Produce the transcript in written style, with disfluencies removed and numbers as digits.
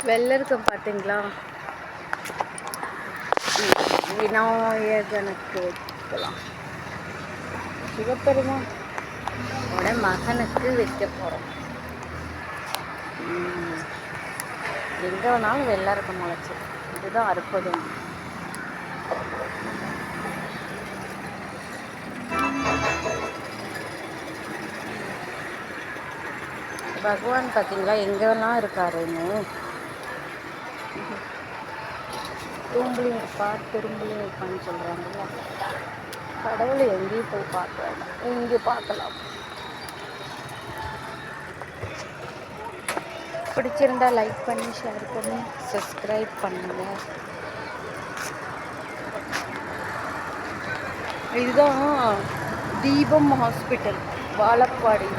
வெள்ளரிக்கம் பார்த்தீங்களா? விநாயகனுக்கு வைக்கலாம். சிவபெருமான் மகனுக்கு வைக்க போகிறோம். எங்கே வேணாலும் வெள்ளரிக்கம் முளைச்சி, இதுதான் அற்புதம். பகவான் பார்த்தீங்களா எங்கெல்லாம் இருக்காருன்னு. தூம்புலையும் இருப்பார், திரும்பலையும் இருப்பான்னு சொல்கிறாங்கல்ல. கடவுளை எங்கேயும் போய் பார்க்க வேண்டாம், இங்கே பார்க்கலாம். பிடிச்சிருந்தா லைக் பண்ணி ஷேர் பண்ணி சப்ஸ்கிரைப் பண்ணுங்க. இதுதான் தீபம் ஹாஸ்பிட்டல் வாழப்பாடி.